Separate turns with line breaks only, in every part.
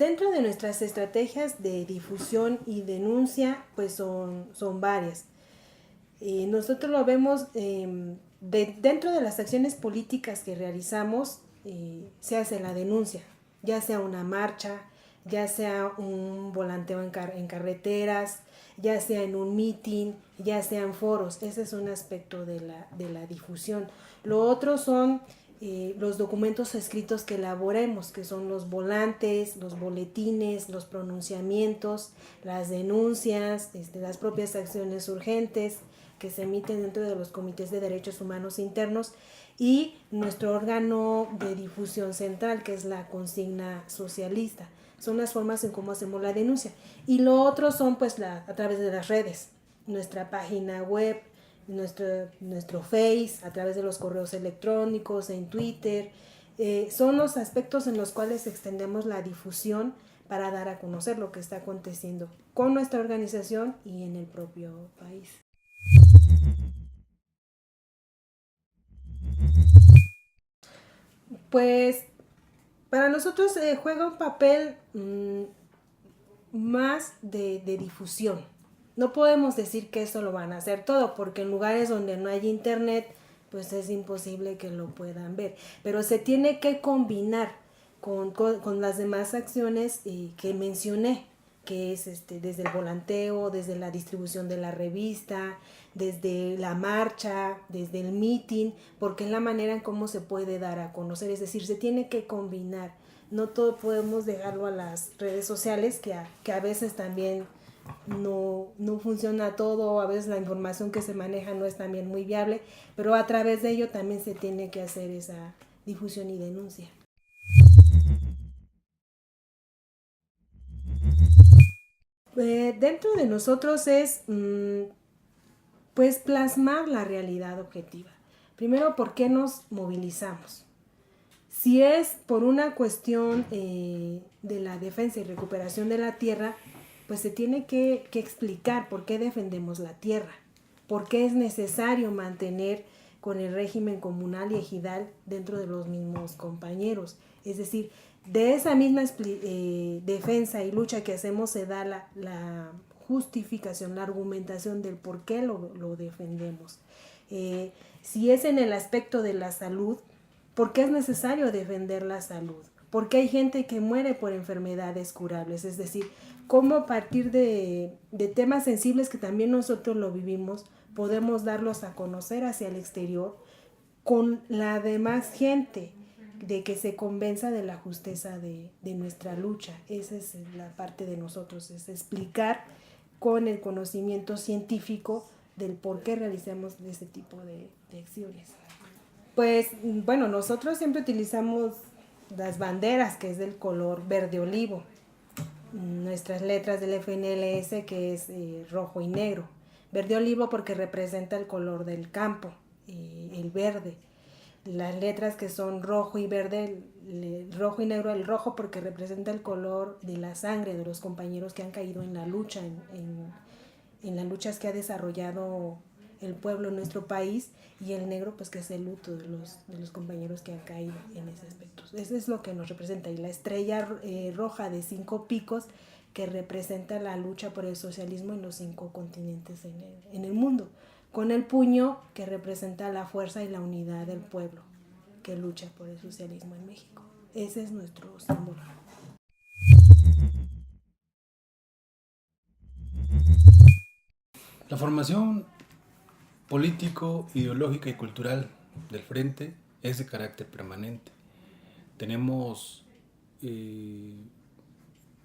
dentro de nuestras estrategias de difusión y denuncia, pues son varias. Nosotros lo vemos dentro de las acciones políticas que realizamos, se hace la denuncia, ya sea una marcha, ya sea un volanteo en carreteras, ya sea en un meeting, ya sea en foros. Ese es un aspecto de la difusión. Lo otro son los documentos escritos que elaboremos, que son los volantes, los boletines, los pronunciamientos, las denuncias, las propias acciones urgentes que se emiten dentro de los comités de derechos humanos internos y nuestro órgano de difusión central, que es la consigna socialista. Son las formas en cómo hacemos la denuncia. Y lo otro son pues a través de las redes, nuestra página web, nuestro Face, a través de los correos electrónicos, en Twitter. Son los aspectos en los cuales extendemos la difusión para dar a conocer lo que está aconteciendo con nuestra organización y en el propio país. Pues para nosotros juega un papel más de difusión. No podemos decir que eso lo van a hacer todo, porque en lugares donde no hay internet, pues es imposible que lo puedan ver. Pero se tiene que combinar con las demás acciones que mencioné, que es desde el volanteo, desde la distribución de la revista, desde la marcha, desde el meeting, porque es la manera en cómo se puede dar a conocer, es decir, se tiene que combinar. No todo podemos dejarlo a las redes sociales, que a veces también no funciona todo, a veces la información que se maneja no es también muy viable, pero a través de ello también se tiene que hacer esa difusión y denuncia. Dentro de nosotros es pues plasmar la realidad objetiva. Primero, ¿por qué nos movilizamos? Si es por una cuestión de la defensa y recuperación de la tierra, pues se tiene que explicar por qué defendemos la tierra, por qué es necesario mantener con el régimen comunal y ejidal dentro de los mismos compañeros. Es decir, de esa misma defensa y lucha que hacemos se da la justificación, la argumentación del por qué lo defendemos. Si es en el aspecto de la salud, ¿por qué es necesario defender la salud? Porque hay gente que muere por enfermedades curables, es decir, cómo a partir de temas sensibles que también nosotros lo vivimos, podemos darlos a conocer hacia el exterior con la demás gente, de que se convenza de la justeza de nuestra lucha. Esa es la parte de nosotros, es explicar con el conocimiento científico del por qué realizamos ese tipo de acciones. Pues bueno, nosotros siempre utilizamos las banderas, que es del color verde olivo, nuestras letras del FNLS, que es rojo y negro. Verde olivo porque representa el color del campo, el verde. Las letras que son rojo y verde, rojo y negro, el rojo porque representa el color de la sangre de los compañeros que han caído en la lucha, en las luchas que ha desarrollado el pueblo en nuestro país, y el negro pues que es el luto de los compañeros que han caído en ese aspecto. Eso es lo que nos representa. Y la estrella roja de 5 picos, que representa la lucha por el socialismo en los 5 continentes en el mundo, con el puño que representa la fuerza y la unidad del pueblo que lucha por el socialismo en México. Ese es nuestro símbolo.
La formación político, ideológica y cultural del Frente es de carácter permanente. Tenemos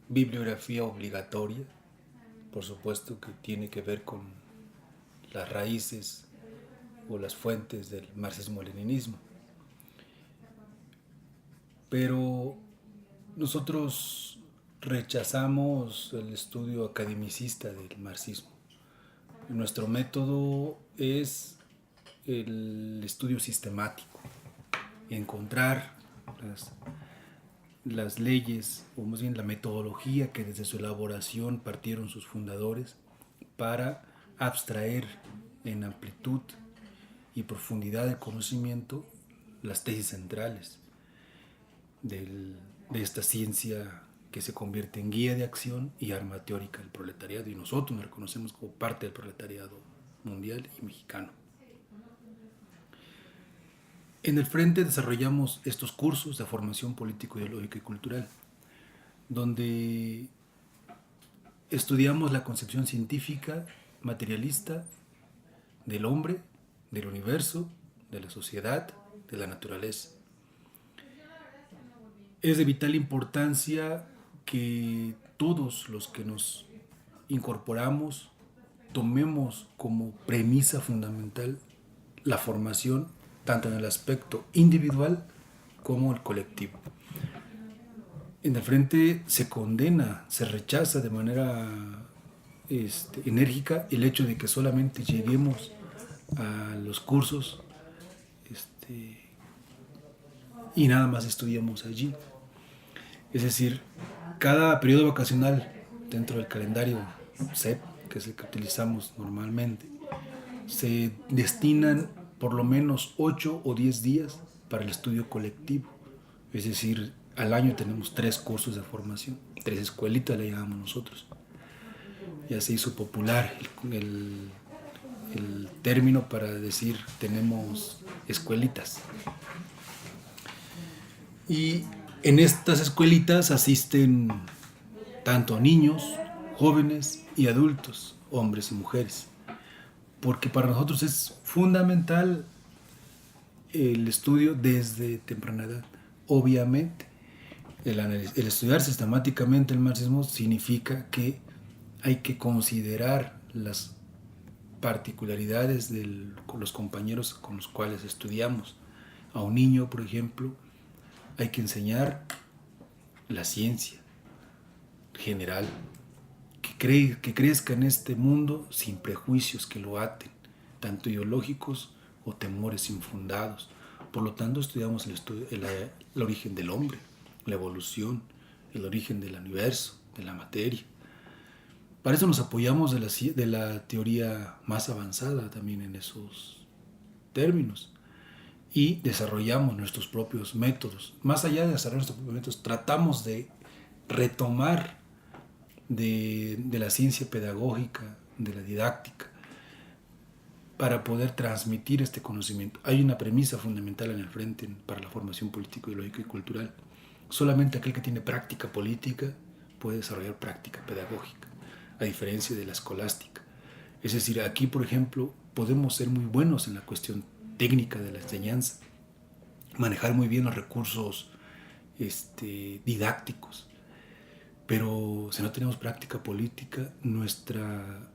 bibliografía obligatoria, por supuesto que tiene que ver con las raíces o las fuentes del marxismo-leninismo. Pero nosotros rechazamos el estudio academicista del marxismo. Nuestro método es el estudio sistemático, encontrar las leyes, o más bien la metodología que desde su elaboración partieron sus fundadores, para abstraer en amplitud y profundidad de conocimiento las tesis centrales de esta ciencia que se convierte en guía de acción y arma teórica del proletariado, y nosotros nos reconocemos como parte del proletariado mundial y mexicano. En el Frente desarrollamos estos cursos de formación político, ideológica y cultural, donde estudiamos la concepción científica, materialista del hombre, del universo, de la sociedad, de la naturaleza. Es de vital importancia que todos los que nos incorporamos tomemos como premisa fundamental la formación tanto en el aspecto individual como el colectivo. En el Frente se condena, se rechaza de manera enérgica el hecho de que solamente lleguemos a los cursos y nada más estudiamos allí. Es decir, cada periodo vacacional dentro del calendario SEP, que es el que utilizamos normalmente, se destinan por lo menos 8 o 10 días para el estudio colectivo. Es decir, al año tenemos 3 cursos de formación, 3 escuelitas le llamamos nosotros. Ya se hizo popular el término para decir tenemos escuelitas. Y en estas escuelitas asisten tanto niños, jóvenes y adultos, hombres y mujeres, porque para nosotros es fundamental el estudio desde temprana edad. Obviamente, el estudiar sistemáticamente el marxismo significa que hay que considerar las particularidades de los compañeros con los cuales estudiamos. A un niño, por ejemplo, hay que enseñar la ciencia general, que crezca en este mundo sin prejuicios que lo aten, tanto ideológicos o temores infundados. Por lo tanto, estudiamos el origen del hombre, la evolución, el origen del universo, de la materia. Para eso nos apoyamos de la teoría más avanzada también en esos términos. Y desarrollamos nuestros propios métodos. Más allá de desarrollar nuestros propios métodos, tratamos de retomar de la ciencia pedagógica, de la didáctica, para poder transmitir este conocimiento. Hay una premisa fundamental en el Frente para la formación político, ideológica y cultural. Solamente aquel que tiene práctica política puede desarrollar práctica pedagógica, a diferencia de la escolástica. Es decir, aquí, por ejemplo, podemos ser muy buenos en la cuestión técnica de la enseñanza, manejar muy bien los recursos didácticos, pero si no tenemos práctica política, nuestra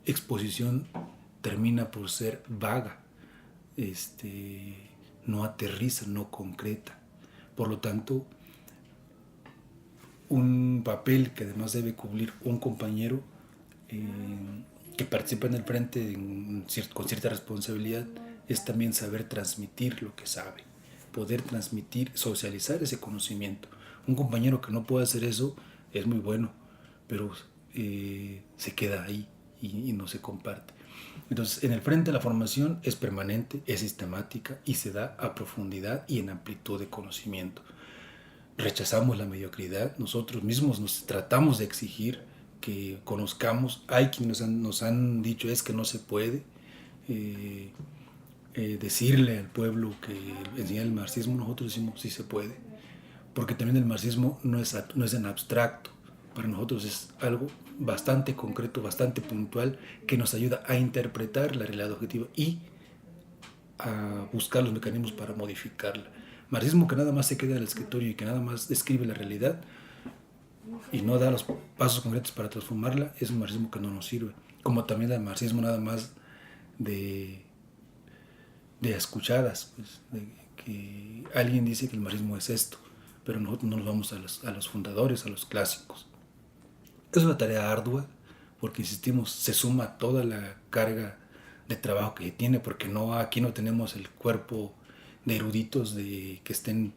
exposición termina por ser vaga, no aterriza, no concreta. Por lo tanto, un papel que además debe cumplir un compañero que participa en el Frente con cierta responsabilidad es también saber transmitir lo que sabe, poder transmitir, socializar ese conocimiento. Un compañero que no puede hacer eso es muy bueno, pero se queda ahí y no se comparte. Entonces, en el Frente la formación es permanente, es sistemática y se da a profundidad y en amplitud de conocimiento. Rechazamos la mediocridad, nosotros mismos nos tratamos de exigir que conozcamos. Hay quienes nos han dicho es que no se puede decirle al pueblo que enseñar el marxismo. Nosotros decimos sí se puede, porque también el marxismo no es en abstracto. Para nosotros es algo bastante concreto, bastante puntual, que nos ayuda a interpretar la realidad objetiva y a buscar los mecanismos para modificarla. Marxismo que nada más se queda en el escritorio y que nada más describe la realidad y no da los pasos concretos para transformarla, es un marxismo que no nos sirve. Como también el marxismo nada más de escuchadas, pues, de que alguien dice que el marxismo es esto, pero nosotros no nos vamos a los fundadores, a los clásicos. Es una tarea ardua, porque insistimos, se suma toda la carga de trabajo que tiene, porque aquí no tenemos el cuerpo de eruditos que estén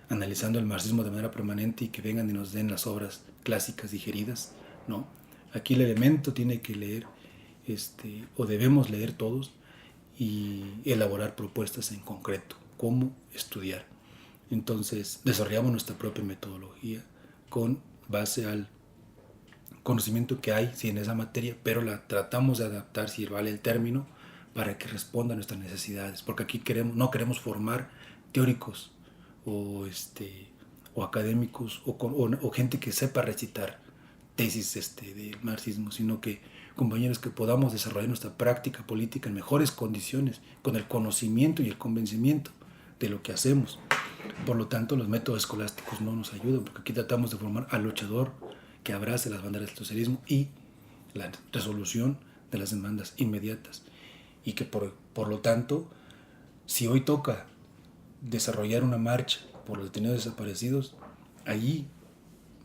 analizando el marxismo de manera permanente y que vengan y nos den las obras clásicas digeridas, ¿no? Aquí el elemento tiene que leer, o debemos leer todos y elaborar propuestas en concreto, cómo estudiar. Entonces desarrollamos nuestra propia metodología con base al conocimiento que hay sí, en esa materia, pero la tratamos de adaptar, si vale el término, para que responda a nuestras necesidades, porque aquí no queremos formar teóricos o, o académicos o gente que sepa recitar tesis del marxismo, sino que compañeros que podamos desarrollar nuestra práctica política en mejores condiciones, con el conocimiento y el convencimiento de lo que hacemos. Por lo tanto, los métodos escolásticos no nos ayudan, porque aquí tratamos de formar al luchador que abrace las banderas del socialismo y la resolución de las demandas inmediatas. Y que por lo tanto, si hoy toca desarrollar una marcha por los detenidos desaparecidos, allí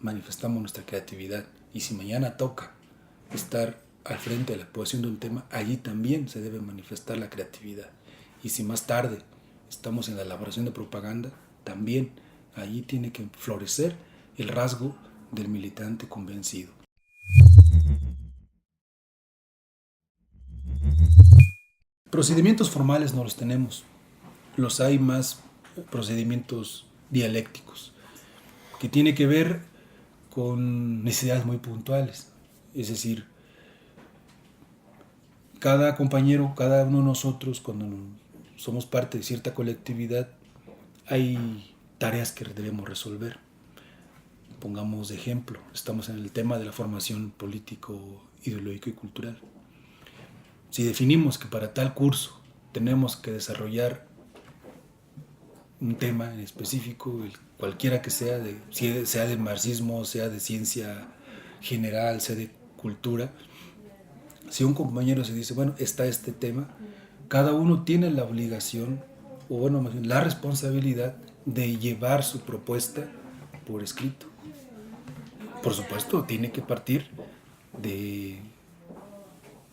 manifestamos nuestra creatividad. Y si mañana toca estar al frente de la exposición de un tema, allí también se debe manifestar la creatividad. Y si más tarde estamos en la elaboración de propaganda, también allí tiene que florecer el rasgo del militante convencido. Procedimientos formales no los tenemos. Los hay más procedimientos dialécticos, que tiene que ver con necesidades muy puntuales. Es decir, cada compañero, cada uno de nosotros, cuando somos parte de cierta colectividad, hay tareas que debemos resolver. Pongamos de ejemplo, estamos en el tema de la formación político, ideológico y cultural. Si definimos que para tal curso tenemos que desarrollar un tema en específico, cualquiera que sea, sea de marxismo, sea de ciencia general, sea de cultura, si un compañero se dice, bueno, está este tema, cada uno tiene la obligación, o bueno, más bien la responsabilidad de llevar su propuesta por escrito. Por supuesto, tiene que partir de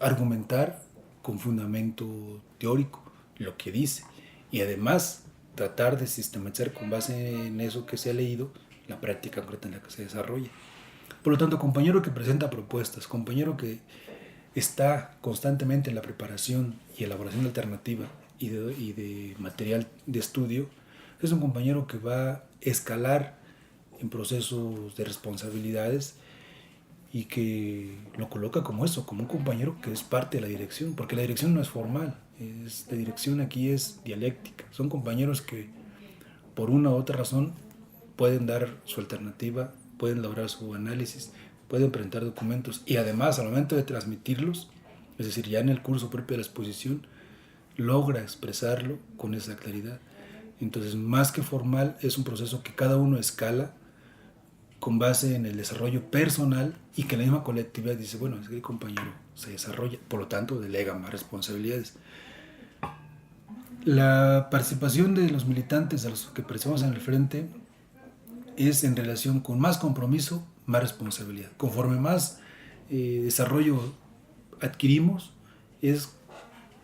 argumentar con fundamento teórico lo que dice y además tratar de sistematizar con base en eso que se ha leído la práctica concreta en la que se desarrolla. Por lo tanto, compañero que presenta propuestas, compañero que está constantemente en la preparación y elaboración de alternativa y de material de estudio, es un compañero que va a escalar en procesos de responsabilidades y que lo coloca como eso, como un compañero que es parte de la dirección, porque la dirección no es formal, la dirección aquí es dialéctica. Son compañeros que por una u otra razón pueden dar su alternativa, pueden lograr su análisis, pueden presentar documentos y además al momento de transmitirlos, es decir, ya en el curso propio de la exposición, logra expresarlo con esa claridad. Entonces, más que formal, es un proceso que cada uno escala con base en el desarrollo personal y que la misma colectividad dice, bueno, es que el compañero se desarrolla, por lo tanto delega más responsabilidades. La participación de los militantes a los que participamos en el frente es en relación con más compromiso, más responsabilidad. Conforme más desarrollo adquirimos, es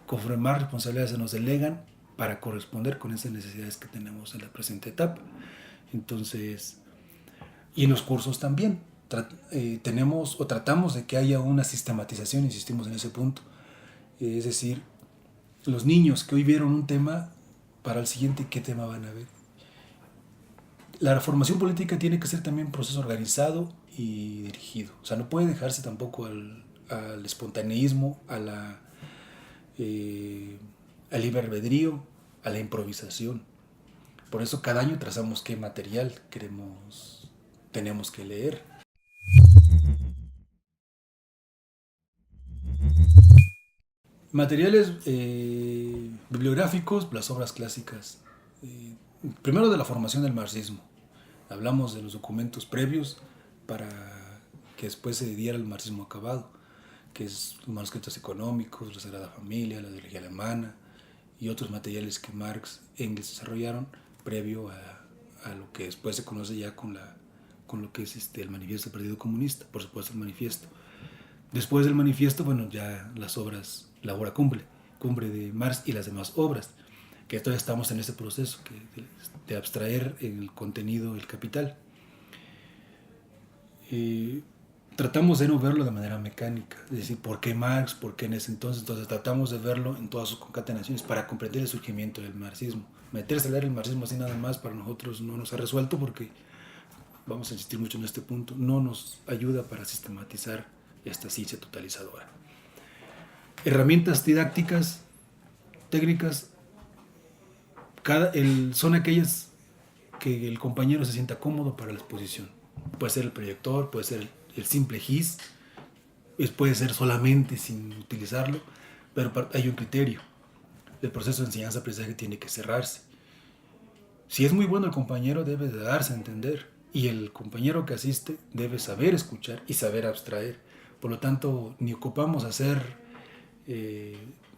conforme más responsabilidades se nos delegan para corresponder con esas necesidades que tenemos en la presente etapa. Entonces, y en los cursos también tenemos o tratamos de que haya una sistematización, insistimos en ese punto. Es decir, los niños que hoy vieron un tema, para el siguiente, ¿qué tema van a ver? La formación política tiene que ser también un proceso organizado y dirigido. O sea, no puede dejarse tampoco al espontaneísmo, al libre albedrío, a la improvisación. Por eso cada año trazamos qué material tenemos que leer. Materiales bibliográficos, las obras clásicas. Primero de la formación del marxismo. Hablamos de los documentos previos para que después se diera el marxismo acabado, que es los manuscritos económicos, la Sagrada Familia, la ideología alemana y otros materiales que Marx y Engels desarrollaron previo a lo que después se conoce ya con lo que es el manifiesto del Partido Comunista, por supuesto el manifiesto. Después del manifiesto, bueno, ya las obras, la obra cumbre de Marx y las demás obras, que todavía estamos en ese proceso de abstraer el contenido del Capital. Tratamos de no verlo de manera mecánica, es decir, ¿por qué Marx? ¿Por qué en ese entonces? Entonces tratamos de verlo en todas sus concatenaciones para comprender el surgimiento del marxismo. Meterse a leer el marxismo así nada más para nosotros no nos ha resuelto porque vamos a insistir mucho en este punto, no nos ayuda para sistematizar esta ciencia totalizadora. Herramientas didácticas, técnicas, son aquellas que el compañero se sienta cómodo para la exposición. Puede ser el proyector, puede ser el simple GIS, puede ser solamente sin utilizarlo, pero hay un criterio. El proceso de enseñanza-aprendizaje tiene que cerrarse. Si es muy bueno el compañero, debe de darse a entender, y el compañero que asiste debe saber escuchar y saber abstraer. Por lo tanto, ni ocupamos hacer,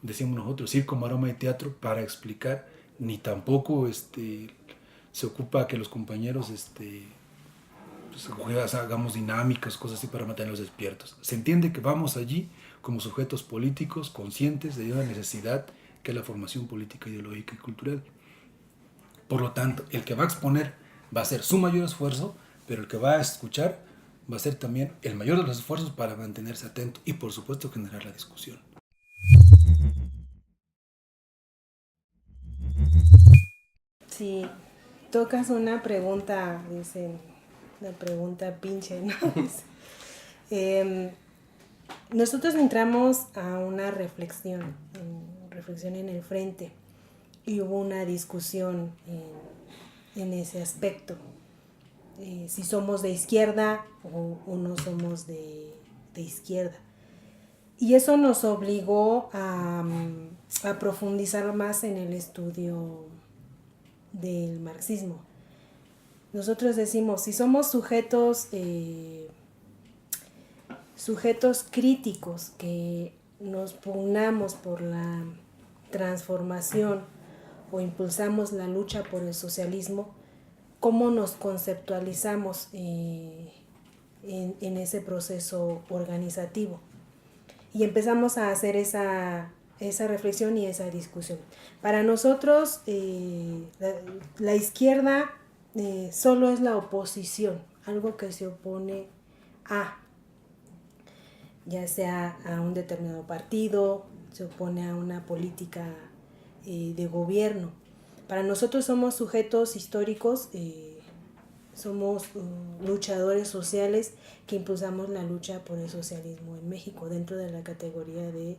decimos nosotros, circo, maroma y teatro para explicar, ni tampoco se ocupa que los compañeros pues, hagamos dinámicas, cosas así para mantenerlos despiertos. Se entiende que vamos allí como sujetos políticos conscientes de una necesidad que es la formación política, ideológica y cultural. Por lo tanto, el que va a exponer va a hacer su mayor esfuerzo, pero el que va a escuchar va a hacer también el mayor de los esfuerzos para mantenerse atento y, por supuesto, generar la discusión.
Si tocas una pregunta, dicen, una pregunta pinche, ¿no? Nosotros entramos a una reflexión en el frente, y hubo una discusión en ese aspecto. Si somos de izquierda o no somos de izquierda. Y eso nos obligó a profundizar más en el estudio del marxismo. Nosotros decimos, si somos sujetos críticos que nos pugnamos por la transformación o impulsamos la lucha por el socialismo, ¿cómo nos conceptualizamos en ese proceso organizativo? Y empezamos a hacer esa reflexión y esa discusión. Para nosotros, la izquierda solo es la oposición, algo que se opone a, ya sea a un determinado partido, se opone a una política de gobierno. Para nosotros somos sujetos históricos, somos luchadores sociales que impulsamos la lucha por el socialismo en México, dentro de la categoría de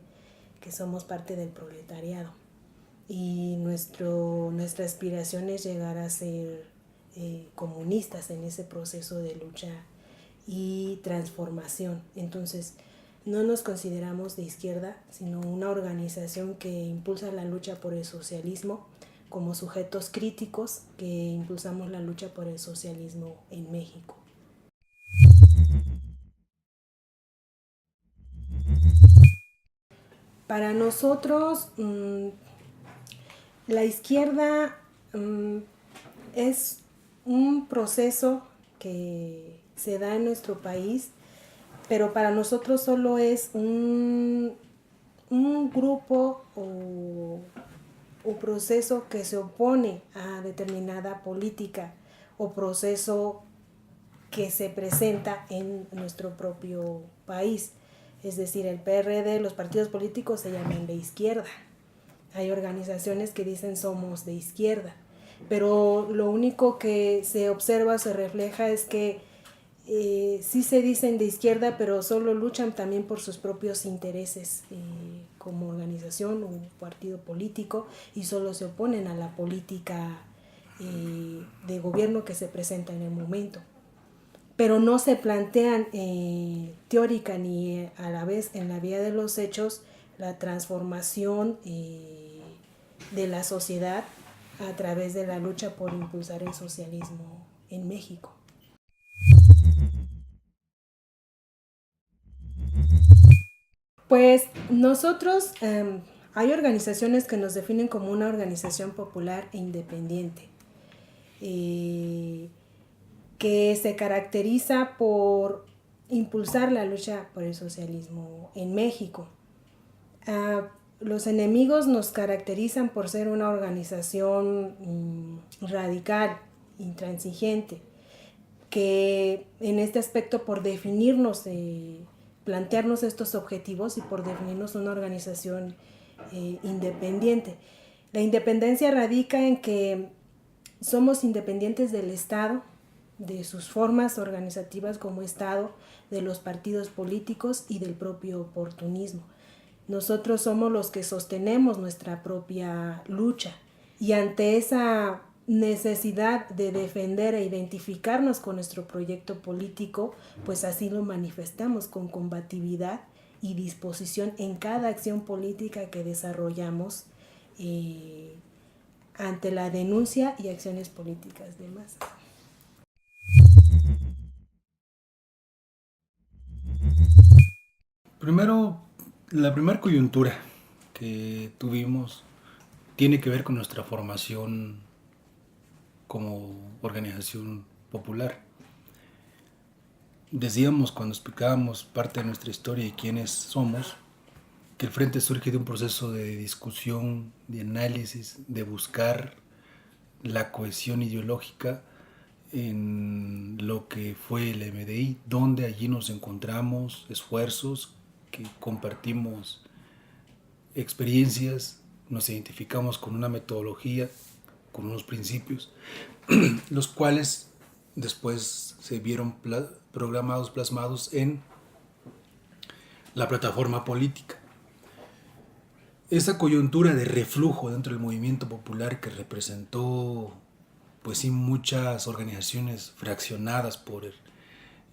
que somos parte del proletariado. Y nuestra aspiración es llegar a ser comunistas en ese proceso de lucha y transformación. Entonces, no nos consideramos de izquierda, sino una organización que impulsa la lucha por el socialismo, como sujetos críticos que impulsamos la lucha por el socialismo en México. Para nosotros, la izquierda es un proceso que se da en nuestro país, pero para nosotros solo es un grupo o proceso que se opone a determinada política o proceso que se presenta en nuestro propio país. Es decir, el PRD, los partidos políticos se llaman de izquierda. Hay organizaciones que dicen somos de izquierda, pero lo único que se observa, se refleja es que sí se dicen de izquierda, pero solo luchan también por sus propios intereses como organización o partido político, y solo se oponen a la política de gobierno que se presenta en el momento. Pero no se plantean teórica ni a la vez en la vía de los hechos la transformación de la sociedad a través de la lucha por impulsar el socialismo en México. Pues nosotros, hay organizaciones que nos definen como una organización popular e independiente, que se caracteriza por impulsar la lucha por el socialismo en México. Los enemigos nos caracterizan por ser una organización radical, intransigente, que en este aspecto, por definirnos, plantearnos estos objetivos y por definirnos una organización independiente. La independencia radica en que somos independientes del Estado, de sus formas organizativas como Estado, de los partidos políticos y del propio oportunismo. Nosotros somos los que sostenemos nuestra propia lucha y ante esa necesidad de defender e identificarnos con nuestro proyecto político, pues así lo manifestamos con combatividad y disposición en cada acción política que desarrollamos ante la denuncia y acciones políticas de masa.
Primero, la primera coyuntura que tuvimos tiene que ver con nuestra formación como organización popular. Decíamos cuando explicábamos parte de nuestra historia y quiénes somos, que el Frente surge de un proceso de discusión, de análisis, de buscar la cohesión ideológica en lo que fue el MDI, donde allí nos encontramos esfuerzos que compartimos experiencias, nos identificamos con una metodología, con unos principios, los cuales después se vieron plasmados en la plataforma política. Esa coyuntura de reflujo dentro del movimiento popular que representó, pues sí, muchas organizaciones fraccionadas por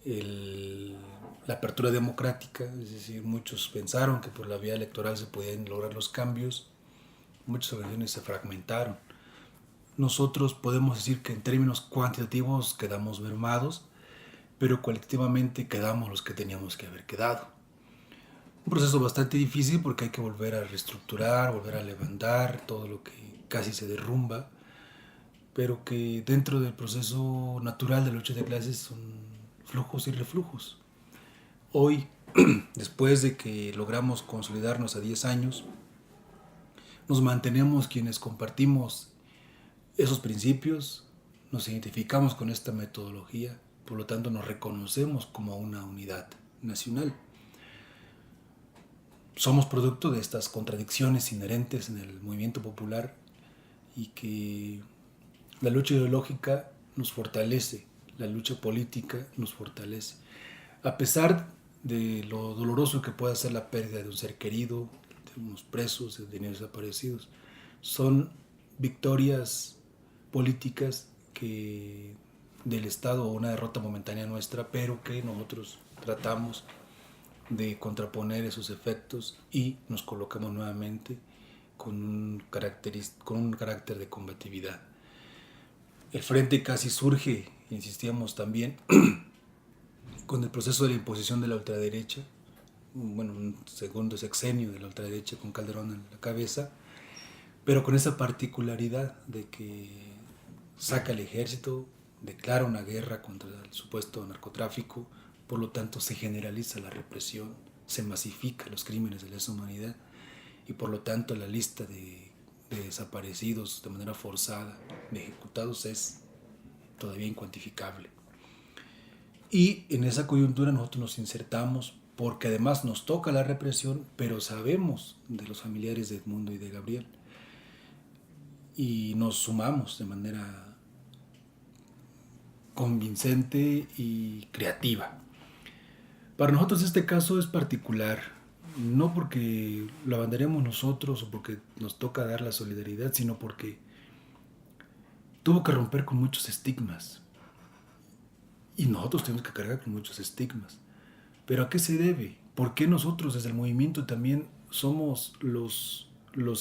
la apertura democrática, es decir, muchos pensaron que por la vía electoral se podían lograr los cambios, muchas organizaciones se fragmentaron. Nosotros podemos decir que en términos cuantitativos quedamos mermados, pero cualitativamente quedamos los que teníamos que haber quedado. Un proceso bastante difícil porque hay que volver a reestructurar, volver a levantar todo lo que casi se derrumba, pero que dentro del proceso natural de la lucha de clases son flujos y reflujos. Hoy, después de que logramos consolidarnos a 10 años, nos mantenemos quienes compartimos esos principios, nos identificamos con esta metodología, por lo tanto nos reconocemos como una unidad nacional. Somos producto de estas contradicciones inherentes en el movimiento popular y que la lucha ideológica nos fortalece, la lucha política nos fortalece. A pesar de lo doloroso que pueda ser la pérdida de un ser querido, de unos presos, de niños desaparecidos, son victorias políticas que del Estado o una derrota momentánea nuestra, pero que nosotros tratamos de contraponer esos efectos y nos colocamos nuevamente con un carácter de combatividad. El frente casi surge, insistíamos también, con el proceso de la imposición de la ultraderecha, un segundo sexenio de la ultraderecha con Calderón en la cabeza, pero con esa particularidad de que saca el ejército, declara una guerra contra el supuesto narcotráfico, por lo tanto se generaliza la represión, se masifica los crímenes de lesa humanidad y por lo tanto la lista de desaparecidos de manera forzada, de ejecutados, es todavía incuantificable. Y en esa coyuntura nosotros nos insertamos porque además nos toca la represión, pero sabemos de los familiares de Edmundo y de Gabriel y nos sumamos de manera convincente y creativa. Para nosotros este caso es particular, no porque lo abanderemos nosotros o porque nos toca dar la solidaridad, sino porque tuvo que romper con muchos estigmas. Y nosotros tenemos que cargar con muchos estigmas. ¿Pero a qué se debe? ¿Por qué nosotros desde el movimiento también somos los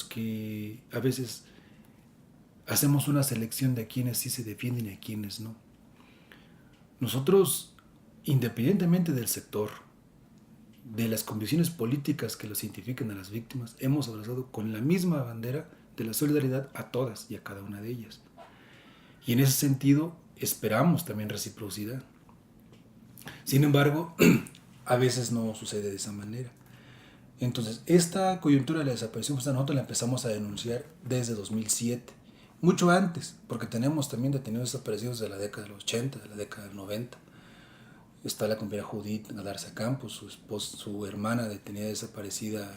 que a veces hacemos una selección de a quienes sí se defienden y a quienes no? Nosotros, independientemente del sector, de las condiciones políticas que los identifican a las víctimas, hemos abrazado con la misma bandera de la solidaridad a todas y a cada una de ellas. Y en ese sentido esperamos también reciprocidad. Sin embargo, a veces no sucede de esa manera. Entonces, esta coyuntura de la desaparición forzada nosotros la empezamos a denunciar desde 2007, mucho antes, porque tenemos también detenidos desaparecidos de la década de los 80, de la década del 90. Está la compañera Judith Galarza Campos, su hermana detenida desaparecida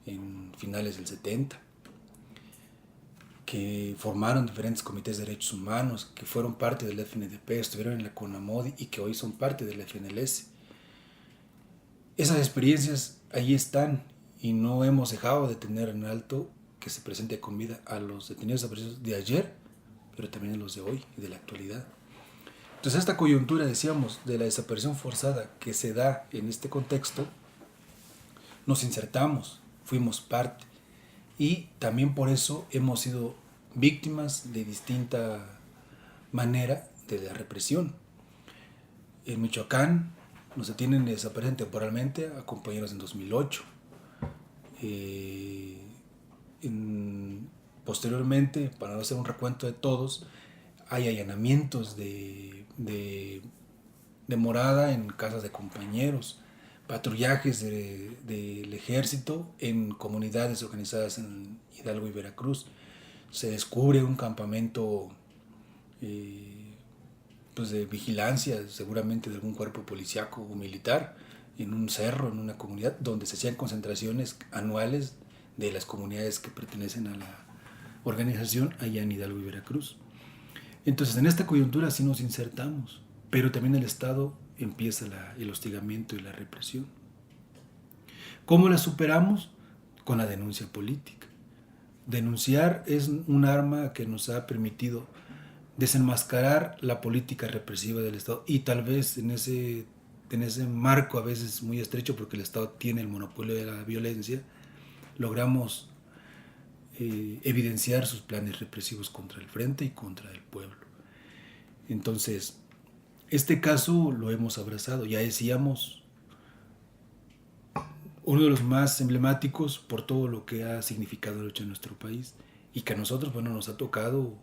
en finales del 70. que formaron diferentes comités de derechos humanos, que fueron parte del FNDP, estuvieron en la CONAMODI y que hoy son parte del FNLS. Esas experiencias ahí están y no hemos dejado de tener en alto que se presente con vida a los detenidos desaparecidos de ayer, pero también a los de hoy y de la actualidad. Entonces esta coyuntura, decíamos, de la desaparición forzada que se da en este contexto, nos insertamos, fuimos parte y también por eso hemos sido víctimas de distinta manera de la represión. En Michoacán nos detienen y desaparecen temporalmente a compañeros en 2008. Posteriormente, para no hacer un recuento de todos, hay allanamientos de morada en casas de compañeros, patrullajes del ejército en comunidades organizadas en Hidalgo y Veracruz. Se descubre un campamento pues de vigilancia, seguramente de algún cuerpo policíaco o militar, en un cerro, en una comunidad, donde se hacían concentraciones anuales de las comunidades que pertenecen a la organización allá en Hidalgo y Veracruz. Entonces, en esta coyuntura sí nos insertamos, pero también el Estado empieza el hostigamiento y la represión. ¿Cómo la superamos? Con la denuncia política. Denunciar es un arma que nos ha permitido desenmascarar la política represiva del Estado y tal vez en ese marco a veces muy estrecho, porque el Estado tiene el monopolio de la violencia, logramos evidenciar sus planes represivos contra el frente y contra el pueblo. Entonces, este caso lo hemos abrazado, ya decíamos, uno de los más emblemáticos por todo lo que ha significado la lucha en nuestro país y que a nosotros, bueno, nos ha tocado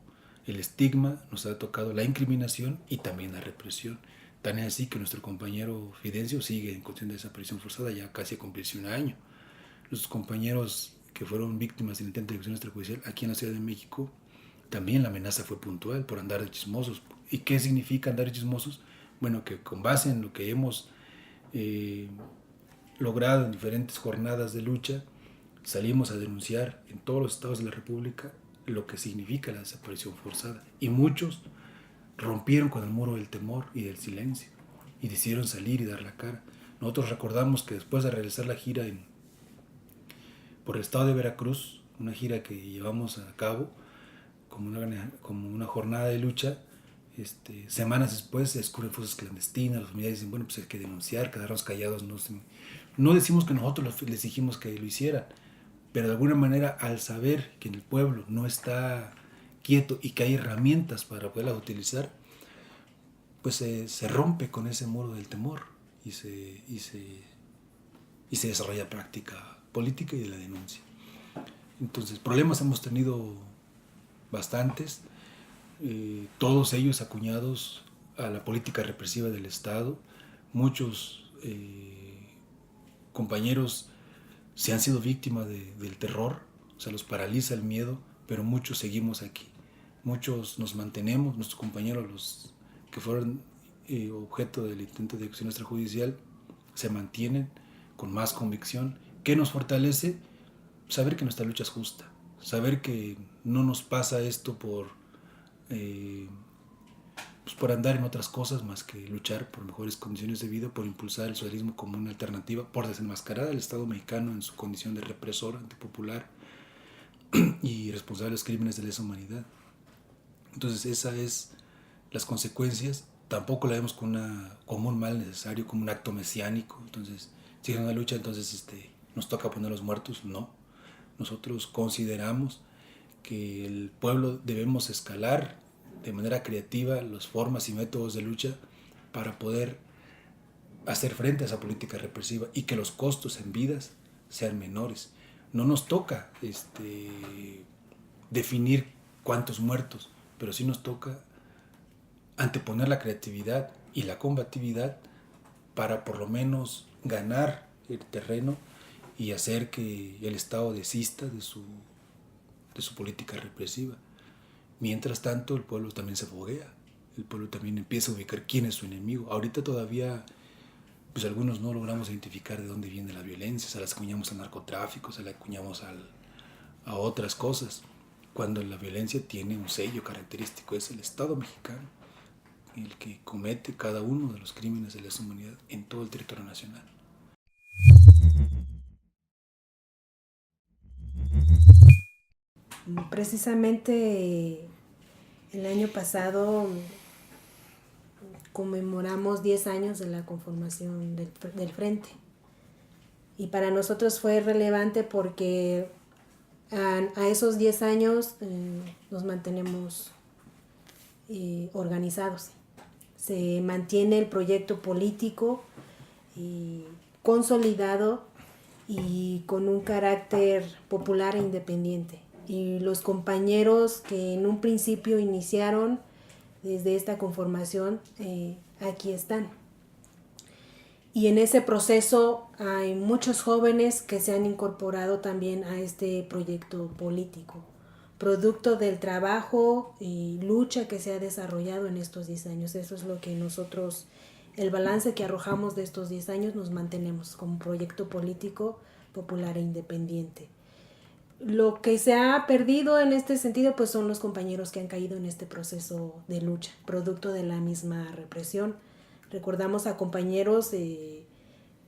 el estigma, nos ha tocado la incriminación y también la represión. Tan es así que nuestro compañero Fidencio sigue en condición de desaparición forzada, ya casi a cumplirse un año. Los compañeros que fueron víctimas del intento de ejecución extrajudicial aquí en la Ciudad de México, también la amenaza fue puntual por andar de chismosos. ¿Y qué significa andar de chismosos? Bueno, que con base en lo que hemos logrado en diferentes jornadas de lucha, salimos a denunciar en todos los estados de la República lo que significa la desaparición forzada. Y muchos rompieron con el muro del temor y del silencio y decidieron salir y dar la cara. Nosotros recordamos que después de realizar la gira por el estado de Veracruz, una gira que llevamos a cabo como una jornada de lucha, semanas después se descubren fosas clandestinas, las unidades dicen, bueno, pues hay que denunciar, quedarnos callados. No decimos que nosotros les dijimos que lo hicieran, pero de alguna manera, al saber que en el pueblo no está quieto y que hay herramientas para poderlas utilizar, pues se rompe con ese muro del temor y se desarrolla práctica política y de la denuncia. Entonces, problemas hemos tenido bastantes, todos ellos acuñados a la política represiva del Estado. Muchos compañeros se han sido víctimas del terror, o sea, los paraliza el miedo, pero muchos seguimos aquí. Muchos nos mantenemos, nuestros compañeros, los que fueron objeto del intento de ejecución extrajudicial, se mantienen con más convicción. ¿Qué nos fortalece? Saber que nuestra lucha es justa, saber que no nos pasa esto por andar en otras cosas más que luchar por mejores condiciones de vida, por impulsar el socialismo como una alternativa, por desenmascarar al Estado mexicano en su condición de represor antipopular y responsable de los crímenes de lesa humanidad. Entonces esas es las consecuencias. Tampoco la vemos como un mal necesario, como un acto mesiánico. Entonces, si es una lucha, entonces nos toca poner los muertos. No. Nosotros consideramos que el pueblo debemos escalar de manera creativa las formas y métodos de lucha para poder hacer frente a esa política represiva y que los costos en vidas sean menores. No nos toca definir cuántos muertos, pero sí nos toca anteponer la creatividad y la combatividad para por lo menos ganar el terreno y hacer que el Estado desista de su política represiva. Mientras tanto, el pueblo también se foguea, el pueblo también empieza a ubicar quién es su enemigo. Ahorita todavía, pues algunos no logramos identificar de dónde viene la violencia, se la acuñamos al narcotráfico, se la acuñamos a otras cosas, cuando la violencia tiene un sello característico, es el Estado mexicano el que comete cada uno de los crímenes de lesa humanidad en todo el territorio nacional.
Precisamente el año pasado conmemoramos 10 años de la conformación del Frente. Y para nosotros fue relevante porque a esos 10 años nos mantenemos organizados. Se mantiene el proyecto político consolidado y con un carácter popular e independiente. Y los compañeros que en un principio iniciaron desde esta conformación, aquí están. Y en ese proceso hay muchos jóvenes que se han incorporado también a este proyecto político, producto del trabajo y lucha que se ha desarrollado en estos 10 años. Eso es lo que nosotros, el balance que arrojamos de estos 10 años, nos mantenemos como proyecto político popular e independiente. Lo que se ha perdido en este sentido pues son los compañeros que han caído en este proceso de lucha, producto de la misma represión. Recordamos a compañeros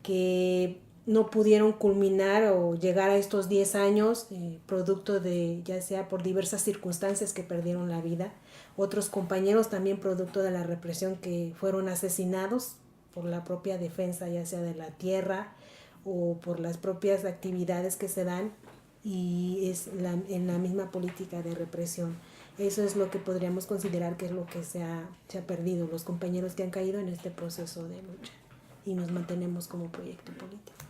que no pudieron culminar o llegar a estos 10 años, producto de, ya sea por diversas circunstancias, que perdieron la vida. Otros compañeros también producto de la represión que fueron asesinados por la propia defensa, ya sea de la tierra o por las propias actividades que se dan, y es en la misma política de represión. Eso es lo que podríamos considerar que es lo que se ha perdido, los compañeros que han caído en este proceso de lucha, y nos mantenemos como proyecto político.